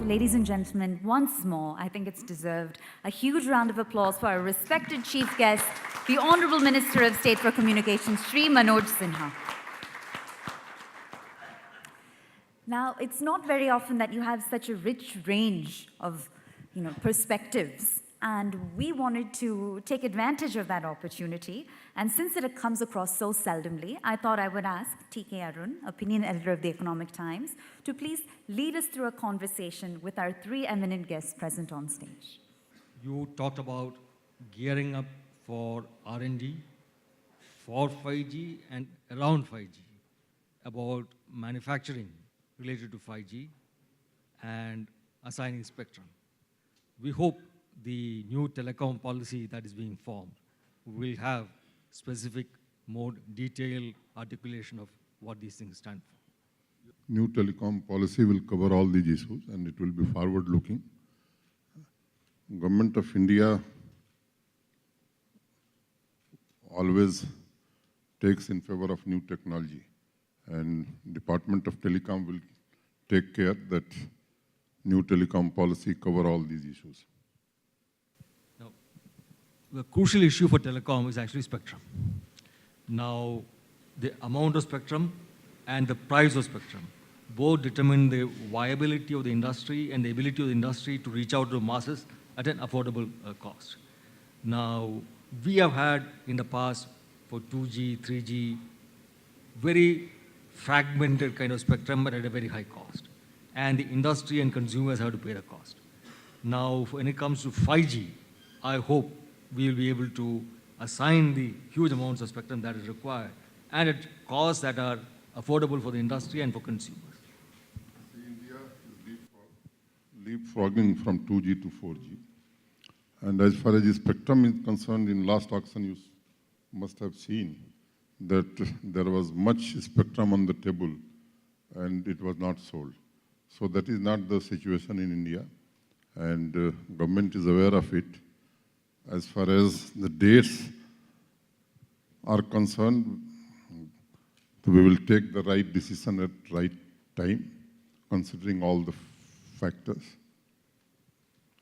ladies and gentlemen, once more, I think it's deserved, a huge round of applause for our respected chief guest, the Honorable Minister of State for Communications, Shri Manoj Sinha. Now, it's not very often that you have such a rich range of, perspectives, and we wanted to take advantage of that opportunity. And since it comes across so seldomly, I thought I would ask TK Arun, Opinion Editor of the Economic Times, to please lead us through a conversation with our three eminent guests present on stage. You talked about gearing up for R&D, for 5G and around 5G, about manufacturing related to 5G, and assigning spectrum. We hope the new telecom policy that is being formed will have specific, more detailed articulation of what these things stand for. New telecom policy will cover all these issues and it will be forward-looking. Government of India always takes in favor of new technology, and Department of Telecom will take care that new telecom policy cover all these issues. Now, the crucial issue for telecom is actually spectrum. Now, the amount of spectrum and the price of spectrum both determine the viability of the industry and the ability of the industry to reach out to masses at an affordable cost. Now, we have had in the past for 2G, 3G, very fragmented kind of spectrum but at a very high cost. And the industry and consumers have to pay the cost. Now, when it comes to 5G, I hope we will be able to assign the huge amounts of spectrum that is required and at costs that are affordable for the industry and for consumers. India is leapfrogging from 2G to 4G. And as far as the spectrum is concerned, in last auction you must have seen that there was much spectrum on the table and it was not sold. So that is not the situation in India, and government is aware of it. As far as the dates are concerned, we will take the right decision at right time, considering all the factors.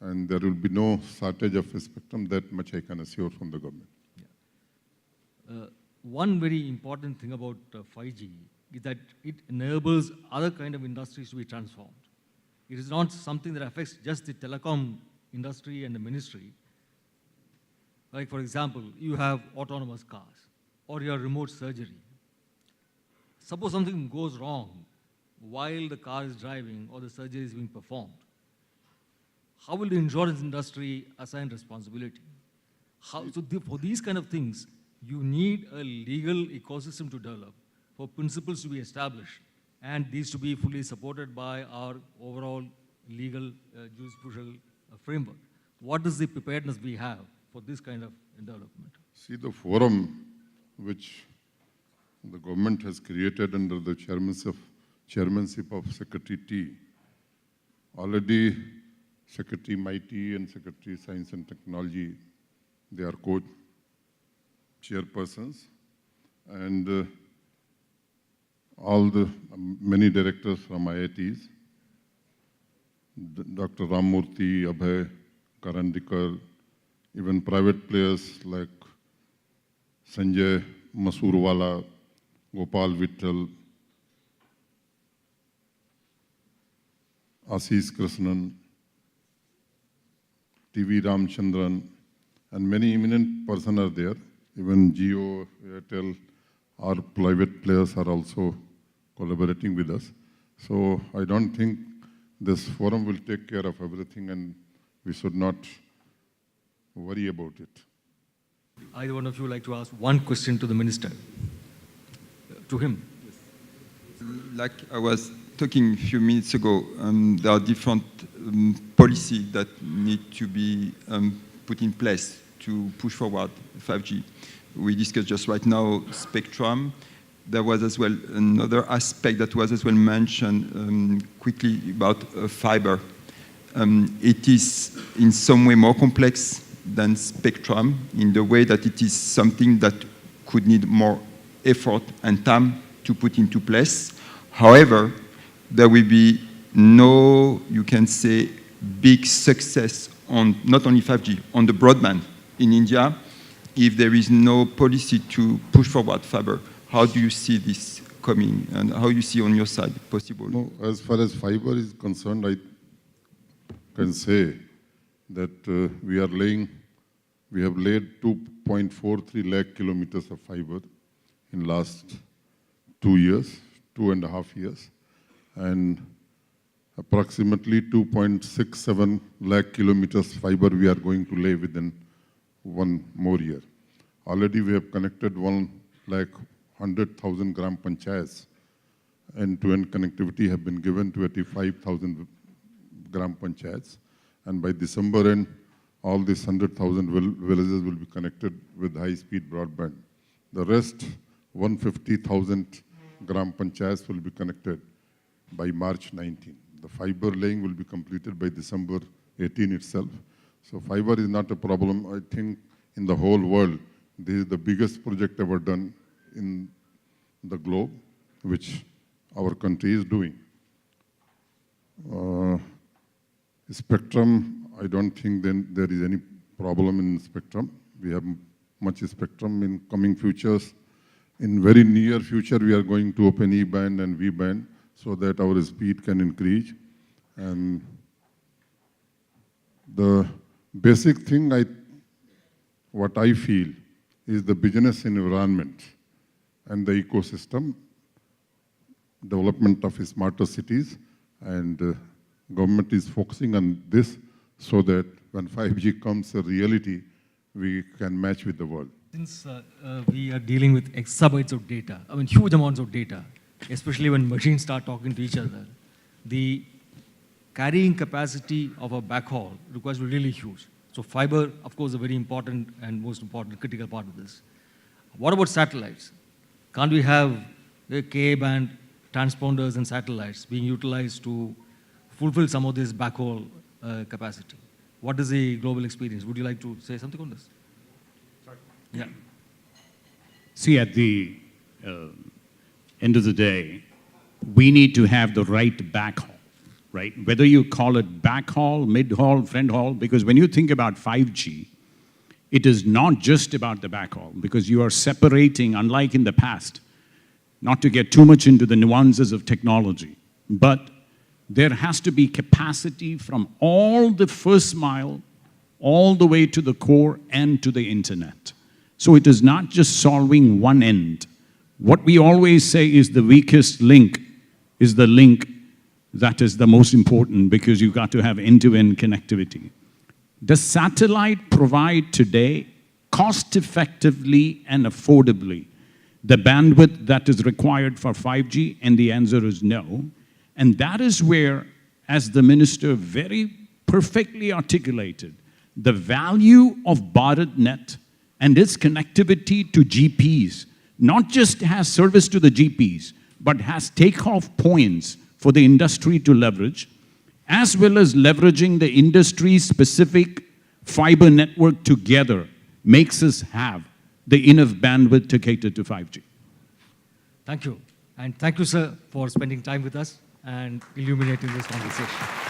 And there will be no shortage of spectrum, that much I can assure from the government. Yeah. One very important thing about 5G is that it enables other kind of industries to be transformed. It is not something that affects just the telecom industry and the ministry. Like, for example, you have autonomous cars or your remote surgery. Suppose something goes wrong while the car is driving or the surgery is being performed. How will the insurance industry assign responsibility? For these kind of things, you need a legal ecosystem to develop, for principles to be established, and these to be fully supported by our overall legal jurisprudential framework. What is the preparedness we have for this kind of development? See, the forum which the government has created under the chairmanship of Secretary T, already Secretary MIT and Secretary Science and Technology, they are co-chairpersons, and all the many directors from IITs, Dr. Ramurthy, Abhay, Karandikar, even private players like Sanjay Masurwala, Gopal Vittal, Ashish Krishnan, TV Ramchandran, and many eminent persons are there. Even RJio, Airtel, our private players are also collaborating with us. So I don't think this forum will take care of everything, and we should not worry about it. Either one of you would like to ask one question to the minister? To him. Yes. Like I was talking a few minutes ago, there are different policies that need to be put in place to push forward 5G. We discussed just right now spectrum. There was as well another aspect that was as well mentioned quickly about fiber. It is in some way more complex than spectrum in the way that it is something that could need more effort and time to put into place. However, there will be no, you can say, big success on not only 5G, on the broadband in India, if there is no policy to push forward fiber. How do you see this coming, and how you see on your side possible? No, as far as fiber is concerned, I can say that we have laid 2.43 lakh kilometers of fiber in last 2.5 years, and approximately 2.67 lakh kilometers fiber we are going to lay within 1 more year. Already we have connected 1,100,000 gram panchayats. End-to-end connectivity have been given to 85,000 gram panchayats. And by December end, all these 100,000 villages will be connected with high-speed broadband. The rest, 150,000 gram panchayats will be connected by March 19. The fiber laying will be completed by December 18 itself. So fiber is not a problem. I think in the whole world, this is the biggest project ever done in the globe, which our country is doing. Spectrum, I don't think then there is any problem in spectrum. We have much spectrum in coming futures. In very near future, we are going to open E-band and V-band so that our speed can increase. And the basic thing what I feel is the business environment and the ecosystem, development of smarter cities, and government is focusing on this so that when 5G comes a reality, we can match with the world. Since we are dealing with exabytes of data, I mean huge amounts of data, especially when machines start talking to each other, the carrying capacity of a backhaul requires to be really huge. So fiber, of course, is a very important and most important critical part of this. What about satellites? Can't we have the Ka-band transponders and satellites being utilized to fulfill some of this backhaul capacity? What is the global experience? Would you like to say something on this? Sorry. Yeah. See, at the end of the day, we need to have the right backhaul, right? Whether you call it backhaul, mid-haul, front-haul, because when you think about 5G, it is not just about the backhaul, because you are separating, unlike in the past, not to get too much into the nuances of technology, but there has to be capacity from all the first mile, all the way to the core and to the internet. So it is not just solving one end. What we always say is the weakest link is the link that is the most important, because you've got to have end-to-end connectivity. Does satellite provide today, cost-effectively and affordably, the bandwidth that is required for 5G? And the answer is no. And that is where, as the minister very perfectly articulated, the value of BharatNet and its connectivity to GPs not just has service to the GPs, but has takeoff points for the industry to leverage, as well as leveraging the industry-specific fiber network together, makes us have the enough bandwidth to cater to 5G. Thank you. And thank you, sir, for spending time with us and illuminating this conversation.